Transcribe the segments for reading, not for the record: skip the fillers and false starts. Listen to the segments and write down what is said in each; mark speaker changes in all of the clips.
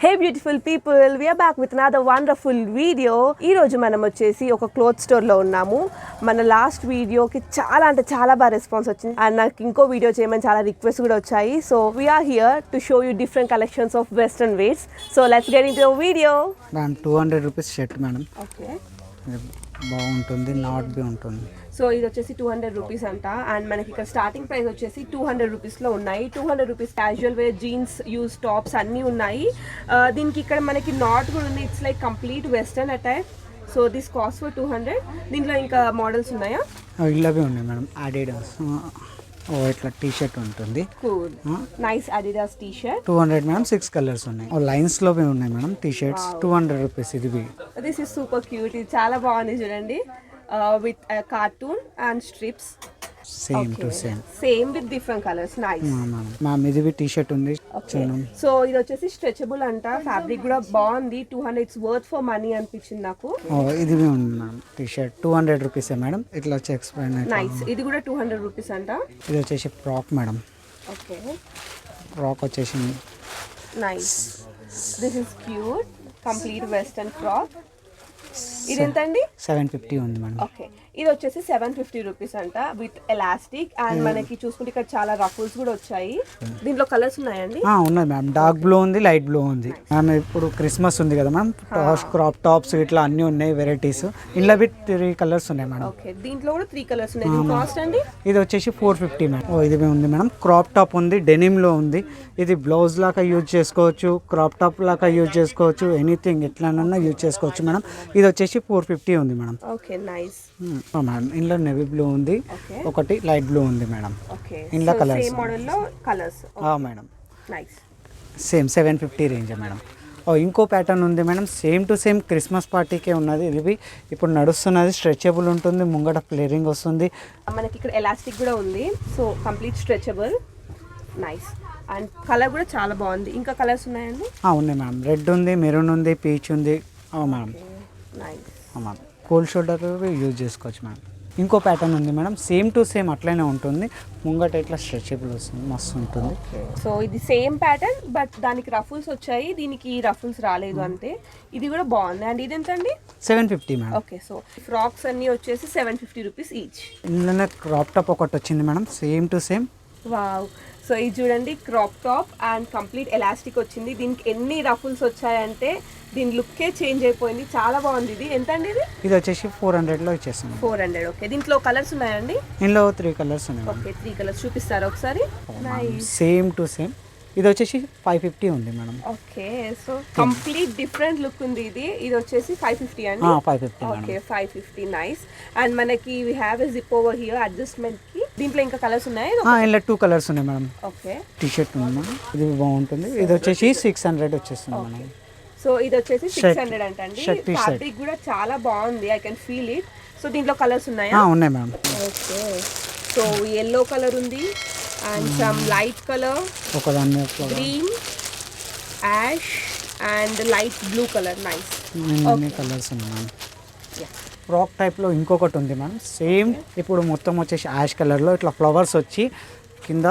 Speaker 1: Hey beautiful people, we are back with another wonderful video. ఈ రోజు మనం వచ్చేసి ఒక క్లోత్ స్టోర్ లో ఉన్నాము. మన లాస్ట్ వీడియోకి చాలా అంటే చాలా బాగా రెస్పాన్స్ వచ్చింది అండ్ నాకు ఇంకో వీడియో చేయమని చాలా రిక్వెస్ట్ కూడా వచ్చాయి. So we are here to show you different collections of western wears. So let's get into the video.
Speaker 2: Ma'am 200 rupees shirt madam.
Speaker 1: Okay,
Speaker 2: బాగుంటుంది, నాట్ బి ఉంటుంది.
Speaker 1: సో ఇది వచ్చేసి 200 రూపీస్ అంట అండ్ మనకి ఇక్కడ స్టార్టింగ్ ప్రైస్ వచ్చేసి 200 రూపీస్లో ఉన్నాయి. 200 రూపీస్ క్యాజువల్ వేర్, జీన్స్, యూస్, టాప్స్ అన్నీ ఉన్నాయి. దీనికి ఇక్కడ మనకి నాట్ కూడా ఉంది. It's like complete western attire. So this cost for 200. దీంట్లో ఇంకా మోడల్స్ ఉన్నాయా?
Speaker 2: ఇలాగే ఉన్నాయి మేడం. అడిడాస్ ఇట్లా టీ షర్ట్ ఉంటుంది.
Speaker 1: Cool, nice Adidas T shirt.
Speaker 2: 200 madam. 6 colours ఉన్నాయి. లైన్స్ లో ఉన్నాయి మేడం టీ షర్ట్స్. 200 రూపీస్ ఇది.
Speaker 1: This is super cute. ఇది చాలా బాగుంది చూడండి. With a cartoon and strips.
Speaker 2: Same
Speaker 1: okay.
Speaker 2: to same.
Speaker 1: Same with different colors. Nice.
Speaker 2: Ma'am ఇది tea shirt ఉంది.
Speaker 1: సో ఇది వచ్చేసి స్ట్రెచబుల్ అంట. ఫ్యాబ్రిక్ కూడా బాగుంది. 200 ఇట్స్ వర్త్ ఫర్ మనీ అనిపించింది నాకు.
Speaker 2: ఇది ఉంది madam. Tea shirt 200 rupees madam. ఇట్లా చెక్స్ పైన.
Speaker 1: నైస్. ఇది కూడా 200 రూపీస్ అంట.
Speaker 2: ఇది వచ్చేసి ఫ్రాక్ మేడం.
Speaker 1: ఓకే,
Speaker 2: ఫ్రాక్ వచ్చేసి
Speaker 1: nice. This is cute. Complete western frock. ఇది ఎంత అండి?
Speaker 2: 750 ఉంది మేడం.
Speaker 1: ఓకే, ఇది వచ్చేసి 750 రూపీస్ అంట విత్ ఎలాస్టిక్ అండ్ మనకి చూసుకుంటే ఇక్కడ చాలా రఫుల్స్ కూడా వచ్చాయి. దీంట్లో కలర్స్ ఉన్నాయండి?
Speaker 2: ఉన్నాయి మ్యామ్. డార్క్ బ్లూ ఉంది, లైట్ బ్లూ ఉంది మ్యామ్. ఇప్పుడు క్రిస్మస్ ఉంది కదా మ్యామ్. క్రాప్ టాప్స్ ఇట్లా అన్ని ఉన్నాయి వెరైటీస్. ఇందులో బి 3 కలర్స్ ఉన్నాయి మేడం.
Speaker 1: ఓకే, దీంట్లో కూడా 3 కలర్స్ ఉన్నాయి. కాస్ట్ అండి?
Speaker 2: ఇది వచ్చేసి 450 మేడం. ఇది ఉంది మేడం. క్రాప్ టాప్ ఉంది, డెనిమ్ లో ఉంది. ఇది బ్లౌజ్ లాగా యూజ్ చేసుకోవచ్చు, క్రాప్ టాప్ లాగా యూజ్ చేసుకోవచ్చు, ఎనీథింగ్ ఎట్లనన్నా యూజ్ చేసుకోవచ్చు మేడం. ఇది వచ్చేసి 450 ఉంది మేడం.
Speaker 1: Okay, nice
Speaker 2: madam. ఇందులో నెవీ బ్లూ ఉంది, ఒకటి లైట్ బ్లూ ఉంది మేడం.
Speaker 1: ఓకే,
Speaker 2: ఇందులో కలర్స్
Speaker 1: సేమ్ మోడల్ లో colours.
Speaker 2: Madam.
Speaker 1: Nice.
Speaker 2: Same 750 range madam. ఇంకో ప్యాటర్న్ ఉంది madam. Same to same Christmas పార్టీకే ఉన్నది. ఇది ఇప్పుడు నడుస్తున్నది. స్ట్రెచబుల్ ఉంటుంది, ముంగట ఫ్లేరింగ్ వస్తుంది.
Speaker 1: మనకి ఇక్కడ ఎలాస్టిక్ కూడా ఉంది. So complete stretchable. Nice. And colour కూడా చాలా బాగుంది. ఇంకా కలర్స్ ఉన్నాయండి?
Speaker 2: ఉన్నాయి మేడం. రెడ్ ఉంది, మెరూన్ ఉంది, పీచ్ ఉంది madam.
Speaker 1: Nice.
Speaker 2: Madam cold shoulder use చేసుకోవచ్చు మేడం. ఇంకో ప్యాటర్న్ ఉంది మేడం. సేమ్ టు సేమ్ అట్లనే ఉంటుంది. ముంగట ఇట్లా స్ట్రెచబుల్ వస్తుంది, మస్తు ఉంటుంది.
Speaker 1: సో ఇది సేమ్ ప్యాటర్న్ బట్ దానికి రఫుల్స్ వచ్చాయి, దీనికి రఫుల్స్ రాలేదు అంతే. ఇది కూడా బాగుంది. అండ్ ఇది ఎంత అండి?
Speaker 2: 750 మేడం.
Speaker 1: ఓకే, సో ఫ్రాక్స్ అన్ని వచ్చేసి 750 రూపీస్ ఈచ్.
Speaker 2: ఇందులోనే క్రాప్ టాప్ ఒకటి వచ్చింది madam. Same to same.
Speaker 1: Wow. So ఇది చూడండి, crop top and complete elastic వచ్చింది. దీనికి ఎన్ని రఫుల్స్ వచ్చాయంటే దీని లుక్కే చేంజ్ అయిపోయింది. చాలా బాగుంది. ఇది ఎంత అండి? ఇది
Speaker 2: వచ్చేసి 400లో ఇచ్చేస్తాం.
Speaker 1: 400. ఓకే, దీంట్లో కలర్స్ ఉన్నాయండి?
Speaker 2: ఇందులో 3 కలర్స్ ఉన్నాయి.
Speaker 1: ఓకే, 3 కలర్స్ చూపిస్తారా ఒకసారి?
Speaker 2: Same to same. ఇది వచ్చేసి 550 ఉంది madam.
Speaker 1: Okay, so complete different look ఉంది. ఇది వచ్చేసి 550 అండి.
Speaker 2: 550.
Speaker 1: ఓకే, 550. నైస్. అండ్ మనకి we have a zip over here adjustment కి. దీంట్లో ఇంకా కలర్స్ ఉన్నాయి?
Speaker 2: ఇందులో 2 కలర్స్ ఉన్నాయి మేడం.
Speaker 1: ఓకే,
Speaker 2: టీ షర్ట్ ఉంది మేడం. ఇది బాగుంటుంది. ఇది వచ్చేసి 600 వచ్చేస్తుంది మేడం.
Speaker 1: సో ఇది వచ్చేసి 600 అంటండి. ఫ్యాబ్రిక్ కూడా చాలా బాగుంది. I can feel it. So దీంట్లో కలర్స్ ఉన్నాయా?
Speaker 2: ఉన్నాయి madam.
Speaker 1: Okay, so yellow colour ఉంది అండ్ సమ్ లైట్ కలర్,
Speaker 2: ఒకదాన్ని
Speaker 1: green, ash and light blue colour. Nice.
Speaker 2: Colours ఉన్నాయి. ఫ్రాక్ టైప్లో ఇంకొకటి ఉంది మ్యామ్. సేమ్ ఇప్పుడు మొత్తం వచ్చేసి యాష్ కలర్లో ఇట్లా ఫ్లవర్స్ వచ్చి కింద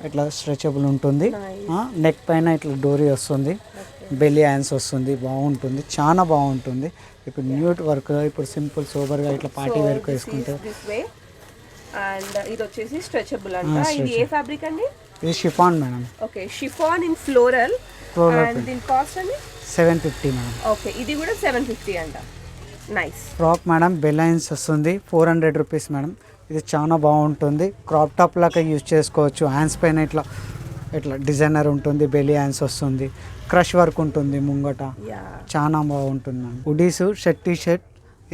Speaker 2: ఇట్లా స్ట్రెచబుల్ ఉంటుంది. నెక్ పైన ఇట్లా డోరీ వస్తుంది, బెల్లీ హ్యాండ్స్ వస్తుంది. బాగుంటుంది, చాలా బాగుంటుంది. ఇప్పుడు న్యూట్ వర్క్, ఇప్పుడు సింపుల్ సోబర్గా ఇట్లా పార్టీ వేర్కి వేసుకుంటే.
Speaker 1: అండ్ ఇది వచ్చేసి స్ట్రెచబుల్ అంట. ఇది ఏ ఫ్యాబ్రిక్ అండి?
Speaker 2: ఇది chiffon madam.
Speaker 1: Okay, chiffon in floral. And దీని కాస్ట్ అండి?
Speaker 2: 750 మేడం.
Speaker 1: ఓకే, ఇది కూడా 750 అంట. నైస్.
Speaker 2: ఫ్రాక్ మేడం, బెలైన్స్ వస్తుంది. 400 రూపీస్ మేడం. ఇది చాలా బాగుంటుంది. క్రాప్ టాప్ లాగా యూజ్ చేసుకోవచ్చు. హ్యాండ్స్ పైన ఇట్లా ఇట్లా డిజైనర్ ఉంటుంది, బెలీ హ్యాండ్స్ వస్తుంది, క్రష్ వర్క్ ఉంటుంది ముంగట. చాలా బాగుంటుంది ma'am. Hoodies, shirt, T shirt.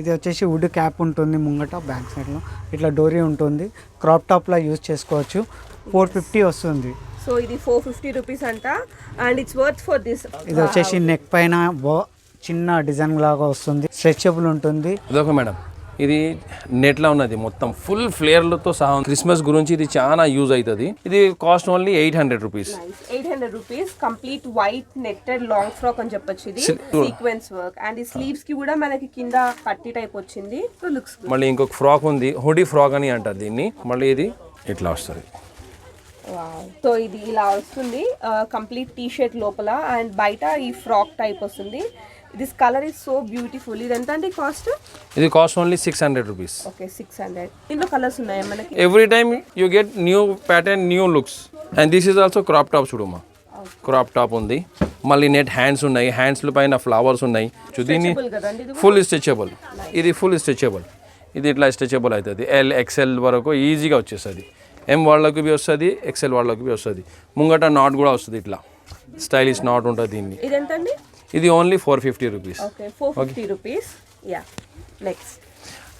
Speaker 2: ఇది వచ్చేసి వుడ్ క్యాప్ ఉంటుంది ముంగట, బ్యాక్ సైడ్లో ఇట్లా డోరీ ఉంటుంది. క్రాప్ టాప్లా యూజ్ చేసుకోవచ్చు. 450 వస్తుంది.
Speaker 1: సో ఇది 450 రూపీస్ అంట and it's worth for this.
Speaker 2: ఇది వచ్చేసి నెక్ పైన చిన్న డిజైన్ లాగా వస్తుంది, స్ట్రెచబుల్ ఉంటుంది.
Speaker 3: అదొక మేడం. ఇది నెట్లో ఉన్నది మొత్తం ఫుల్ ఫ్లేర్లతో సహా. క్రిస్మస్ గురించి ఇది చాలా యూజ్ అవుతుంది. ఇది cost only 800 rupees.
Speaker 1: 800 rupees. Complete white netted long frock అని చెప్పొచ్చు. ఇది సీక్వెన్స్ వర్క్ అండ్ ఈ స్లీవ్స్ కి కూడా మనకి కింద పట్టి టైప్ వచ్చింది. So looks.
Speaker 3: మళ్ళీ ఇంకొక ఫ్రాక్ ఉంది, హుడీ ఫ్రాక్ అని అంటారు దీన్ని. మళ్ళీ ఇది ఇట్లా వస్తుంది.
Speaker 1: సో ఇది ఇలా వస్తుంది కంప్లీట్ టీ షర్ట్ లోపల అండ్ బయట ఈ ఫ్రాక్ టైప్ వస్తుంది. This colour is so beautiful. ఇది ఎంత అండి కాస్ట్?
Speaker 3: ఇది కాస్ట్ ఓన్లీ 600 రూపీస్.
Speaker 1: ఓకే 600. ఇందులో కలర్స్ ఉన్నాయా మనకి?
Speaker 3: Every time you get new pattern, new looks. And this is also crop top చూడమ్మా. క్రాప్ టాప్ ఉంది, మళ్ళీ నెట్ హ్యాండ్స్ ఉన్నాయి, హ్యాండ్స్ పైన ఫ్లవర్స్ ఉన్నాయి. దీన్ని ఫుల్ స్ట్రెచబుల్. ఇది ఫుల్ స్ట్రెచబుల్. ఇది ఇట్లా స్ట్రెచబుల్ అవుతుంది. ఎల్ ఎక్సెల్ వరకు ఈజీగా వచ్చేస్తుంది. ఎం వాళ్ళకి బి వస్తుంది, ఎక్సెల్ వాళ్ళకి బి వస్తుంది. ముంగట నాట్ కూడా వస్తుంది, ఇట్లా స్టైలిష్ నాట్ ఉంటుంది దీన్ని.
Speaker 1: ఇది ఎంత అండి?
Speaker 3: ఇది only 450 rupees.
Speaker 1: Okay 450 rupees. Yeah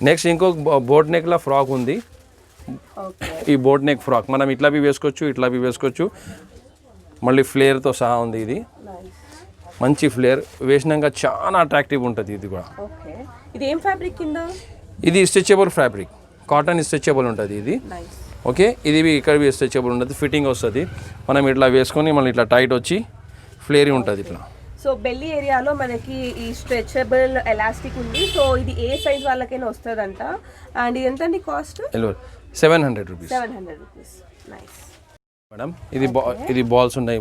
Speaker 3: next ఇంకొక బోట్ నెక్లా ఫ్రాక్ ఉంది.
Speaker 1: ఓకే
Speaker 3: ఈ బోట్ నెక్ ఫ్రాక్ మనం ఇట్లా బి వేసుకోవచ్చు, ఇట్లా బి వేసుకోవచ్చు. మళ్ళీ ఫ్లేర్తో సహా ఉంది. ఇది మంచి ఫ్లేర్, వేసినాక చాలా అట్రాక్టివ్ ఉంటుంది. ఇది కూడా
Speaker 1: ఓకే. ఇది ఏం ఫ్యాబ్రిక్ కింద?
Speaker 3: ఇది స్ట్రెచబుల్ ఫ్యాబ్రిక్, కాటన్ స్ట్రెచబుల్ ఉంటుంది ఇది. ఓకే, ఇది ఇక్కడ స్ట్రెచబుల్ ఉంటుంది, ఫిట్టింగ్ వస్తుంది. మనం ఇట్లా వేసుకొని మళ్ళీ ఇట్లా టైట్ వచ్చి ఫ్లేరీ ఉంటుంది ఇట్లా.
Speaker 1: సో బెల్లీ ఏరియాలో మనకి ఈ స్ట్రెచబుల్ ఎలాస్టిక్ ఉంది. సో ఇది ఏ సైజ్ వాళ్ళకైనా వస్తుందంట. అండ్ ఇది ఎంత అండి cost?
Speaker 3: 700 rupees.
Speaker 1: 700 rupees. Nice
Speaker 3: madam. ఇది బాల్స్ ఉన్నాయి.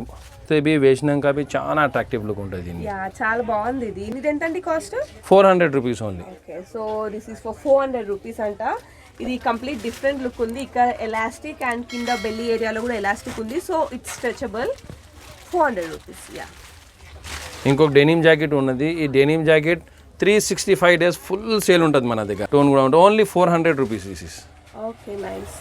Speaker 3: ఇవి వేసినాక అవి చాలా అట్రాక్టివ్ లుక్ ఉంటుంది దీన్ని.
Speaker 1: యా చాలా బాగుంది ఇది. ఇది ఎంత అండి cost?
Speaker 3: 400 rupees only.
Speaker 1: Okay so this is for 400 rupees అంట. ఇది కంప్లీట్ డిఫరెంట్ లుక్ ఉంది. ఇక్కడ ఎలాస్టిక్ అండ్ కింద బెల్లీ ఏరియాలో కూడా ఎలాస్టిక్ ఉంది. So it's stretchable. 400 rupees. Yeah
Speaker 3: ఇంకొక డెనిమ్ జాకెట్ ఉన్నది. ఈ denim jacket 365 days full sale ఉంటుంది మన దగ్గర. టోన్ కూడా ఉంటుంది. Only 400 rupees this is.
Speaker 1: Okay nice.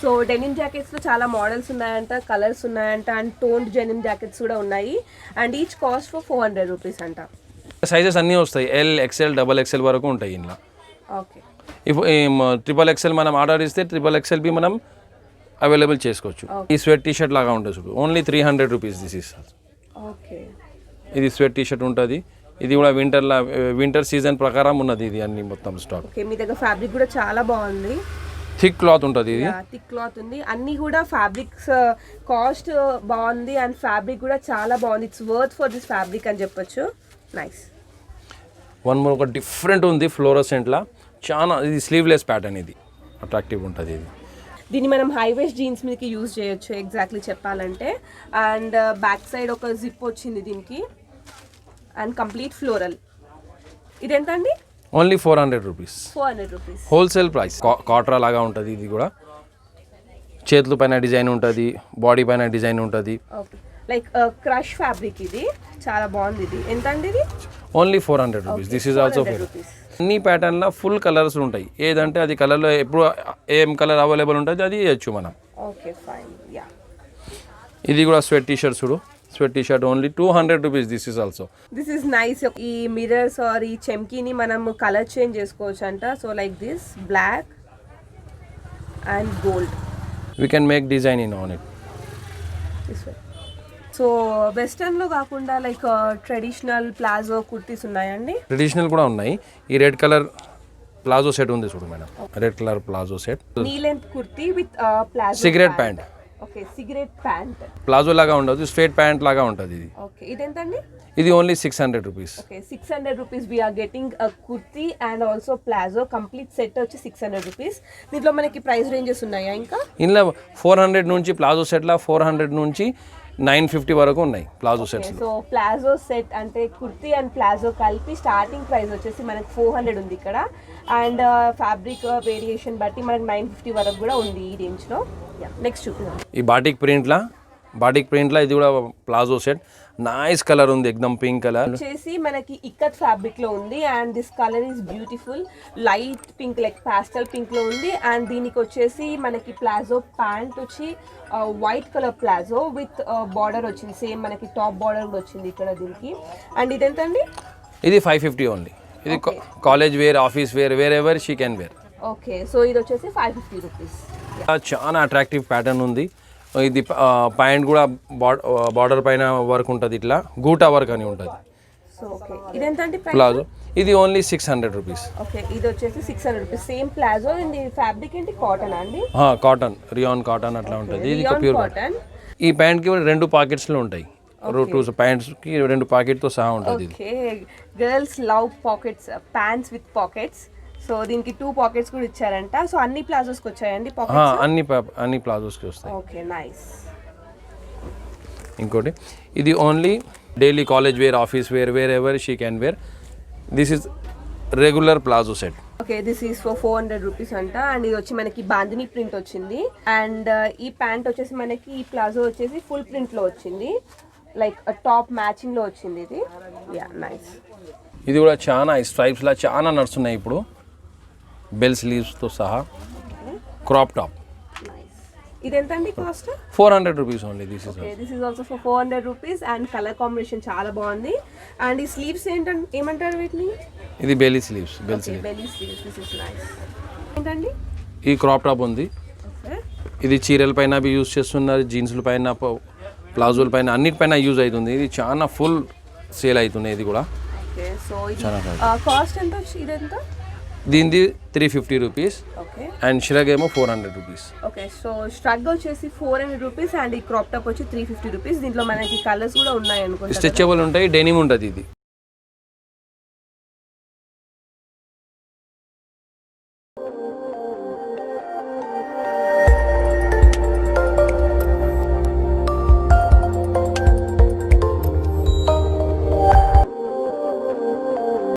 Speaker 1: So denim జాకెట్స్లో చాలా మోడల్స్ ఉన్నాయంట, కలర్స్ ఉన్నాయంట అండ్ టోన్డ్ డెనిమ్ జాకెట్స్ కూడా ఉన్నాయి. And each cost for 400 rupees అంట.
Speaker 3: సైజెస్ అన్నీ వస్తాయి. ఎల్ ఎక్సెల్ డబల్ ఎక్సెల్ వరకు ఉంటాయి ఇందులో.
Speaker 1: ఓకే
Speaker 3: ఇప్పుడు ట్రిపుల్ ఎక్సెల్ మనం ఆర్డర్ ఇస్తే ట్రిపుల్ ఎక్సెల్ బి మనం అవైలబుల్ చేసుకోవచ్చు. ఈ స్వెట్ టీ షర్ట్ లాగా ఉంటుంది చూడు, only 300 rupees this is.
Speaker 1: Okay
Speaker 3: ఇది స్వెట్ టీ షర్ట్ ఉంటుంది. ఇది కూడా వింటర్ సీజన్ ప్రకారం ఉన్నది. ఇది అన్ని మొత్తం స్టాక్.
Speaker 1: ఓకే మీ దగ్గర ఫ్యాబ్రిక్ కూడా చాలా బాగుంది.
Speaker 3: థిక్ క్లాత్ ఉంటుంది. ఇది
Speaker 1: థిక్ క్లాత్ ఉంది. అన్ని కూడా ఫ్యాబ్రిక్స్ కాస్ట్ బాగుంది అండ్ ఫ్యాబ్రిక్ కూడా చాలా బాగుంది. It's worth for this fabric అని చెప్పొచ్చు. నైస్.
Speaker 3: వన్ మోర్ ఒక డిఫరెంట్ ఉంది ఫ్లోరోసెంట్లా. చాలా ఇది స్లీవ్లెస్ ప్యాటర్న్. ఇది అట్రాక్టివ్ ఉంటుంది. ఇది
Speaker 1: దీన్ని మనం హై వేస్ట్ జీన్స్ మీదకి యూజ్ చేయొచ్చు ఎగ్జాక్ట్లీ చెప్పాలంటే. అండ్ బ్యాక్ సైడ్ ఒక జిప్ వచ్చింది దీనికి అండ్ కంప్లీట్ ఫ్లోరల్. ఇది ఎంత అండి?
Speaker 3: Only 400 rupees.
Speaker 1: 400 rupees
Speaker 3: wholesale price. Katra లాగా ఉంటుంది. ఇది కూడా చేతుల పైన డిజైన్ ఉంటుంది, బాడీ పైన డిజైన్ ఉంటుంది.
Speaker 1: Okay like crush fabric. ఇది చాలా బాగుంది. ఇది ఎంత అండి? ఇది
Speaker 3: only 400 rupees. This is also 400 rupees. అన్ని ప్యాటర్న్లో ఫుల్ కలర్స్ ఉంటాయి. ఏదంటే అది కలర్లో ఎప్పుడు ఏం కలర్ అవైలబుల్ ఉంటుంది అది ఇవ్వచ్చు మనం.
Speaker 1: Okay fine. యా
Speaker 3: ఇది కూడా స్వెట్ టీ షర్ట్ చూడు. Sweat T shirt only 200 rupees. This is also.
Speaker 1: This is nice. ఈ మిర్రర్స్ ఆర్ ఈ చెమ్కీని మనం కలర్ చేంజ్ చేసుకోవచ్చు అంట. So like this black and gold.
Speaker 3: We can make design in on it.
Speaker 1: This way. So వెస్టర్న్లో కాకుండా like traditional palazzo kurtis ఉన్నాయండి?
Speaker 3: Traditional కూడా ఉన్నాయి. ఈ రెడ్ కలర్ ప్లాజో సెట్ ఉంది చూడు madam. Red colour palazzo set.
Speaker 1: Knee length kurti with palazzo
Speaker 3: cigarette pant.
Speaker 1: Okay cigarette pant.
Speaker 3: Palazzo లాగా ఉండదు, స్ట్రైట్ ప్యాంట్ లాగా ఉంటుంది ఇది.
Speaker 1: ఓకే ఇది ఎంతండి?
Speaker 3: ఇది only 600 rupees.
Speaker 1: Okay 600 rupees we are getting kurti and also palazzo complete set వచ్చి 600 రూపీస్. దీంట్లో మనకి ప్రైస్ రేంజెస్ ఉన్నాయా ఇంకా?
Speaker 3: ఇందులో 400 నుంచి ప్లాజో సెట్లా 400 నుంచి 950 వరకు ఉన్నాయి palazzo sets.
Speaker 1: So palazzo set అంటే కుర్తీ అండ్ ప్లాజో కలిపి స్టార్టింగ్ ప్రైస్ వచ్చేసి మనకి 400 ఉంది ఇక్కడ. అండ్ ఫ్యాబ్రిక్ వేరియేషన్ బట్టి మనకి 950 వరకు కూడా ఉంది ఈ రేంజ్లో. నెక్స్ట్ చూద్దాం.
Speaker 3: ఈ బాటిక్ ప్రింట్లా ఇది కూడా ప్లాజో సెట్. నైస్ కలర్ ఉంది, ఎక్దమ్ పింక్ కలర్
Speaker 1: వచ్చేసి మనకి ఇక్కత్ ఫ్యాబ్రిక్ లో ఉంది. And this colour is beautiful. Light pink like పాస్టల్ pink లో ఉంది. అండ్ దీనికి వచ్చేసి మనకి ప్లాజో ప్యాంట్ వచ్చి white colour palazzo with border వచ్చింది. సేమ్ మనకి టాప్ బార్డర్ కూడా వచ్చింది ఇక్కడ దీనికి. అండ్ ఇది ఎంత అండి?
Speaker 3: ఇది 550 ఓన్లీ. ఇది college wear, office wear, wherever she can wear.
Speaker 1: Okay so ఇది వచ్చేసి 550 రూపీస్.
Speaker 3: చాలా అట్రాక్టివ్ ప్యాటర్న్ ఉంది. ఇది ప్యాంట్ కూడా బార్డర్ పైన వర్క్ ఉంటుంది, ఇట్లా గూటా వర్క్ అని ఉంటుంది.
Speaker 1: సో ఓకే ఇది ఎంత అండి
Speaker 3: ప్లాజో? ఇది ఓన్లీ 600 రూపీస్.
Speaker 1: ఓకే ఇది వచ్చేసి 600 rupees. Same palazzo. And fabric ఏంటి? కాటన్ అండి?
Speaker 3: కాటన్, రియాన్ కాటన్ అట్లా ఉంటుంది. ఇది ప్యూర్ కాటన్. ఈ ప్యాంట్కి 2 పాకెట్స్లో ఉంటాయి. 2 ప్యాంట్స్కి 2 పాకెట్తో సహా ఉంటుంది.
Speaker 1: Okay girls love pockets, pants with pockets. So దీనికి 2 పాకెట్స్ కూడా ఇచ్చారంట. సో అన్ని ప్లాజోస్కి వచ్చాయండి పాకెట్స్?
Speaker 3: అన్ని ప్లాజోస్కి వస్తాయి.
Speaker 1: Okay, nice.
Speaker 3: ఇంకోటి ఇది only daily college wear, office wear, wherever she can wear. This is regular palazzo set.
Speaker 1: Okay, this is for 400 rupees అంట. అండ్ ఇది వచ్చి మనకి బాందిని ప్రింట్ వచ్చింది. అండ్ ఈ ప్యాంట్ వచ్చేసి మనకి ఈ ప్లాజో వచ్చేసి ఫుల్ ప్రింట్ లో వచ్చింది, లైక్ టాప్ మ్యాచింగ్ లో వచ్చింది ఇది. Yeah, nice.
Speaker 3: ఇది కూడా చాలా స్ట్రైప్స్ లా చాలా నడుస్తున్నాయి ఇప్పుడు, బెల్ స్లీవ్స్ తో సహా. Crop top.
Speaker 1: ఇది ఎంత అండి cost?
Speaker 3: 400 rupees only. This is
Speaker 1: okay, this is also for 400 rupees. And colour combination చాలా బాగుంది. అండ్ ఈ స్లీవ్స్ ఏమంటారు వీటిని?
Speaker 3: ఇది belly sleeves.
Speaker 1: Belly sleeves. This is nice. ఏంటండి?
Speaker 3: ఈ క్రాప్ టాప్ ఉంది.
Speaker 1: ఓకే,
Speaker 3: ఇది చీరల పైన యూజ్ చేస్తున్నారు, జీన్స్ల పైన, ప్లాజోల పైన, అన్నిటిపైన యూజ్ అవుతుంది. ఇది చాలా ఫుల్ సేల్ అవుతుంది ఇది కూడా.
Speaker 1: ఓకే, సో కాస్ట్ ఎంత? ఇది ఎంత?
Speaker 3: దీనిది 350 రూపీస్.
Speaker 1: ఓకే,
Speaker 3: అండ్ ష్రగ్ ఏమో 400 రూపీస్.
Speaker 1: ఓకే, సో స్ట్రగ్ వచ్చేసి 400 రూపీస్ అండ్ ఈ క్రాప్ టాప్ వచ్చి 350 రూపీస్. దీంట్లో మనకి కలర్స్ కూడా ఉన్నాయి అనుకుంటా.
Speaker 3: స్ట్రెచబుల్ ఉంటాయి, డెనిమ్ ఉంటుంది ఇది.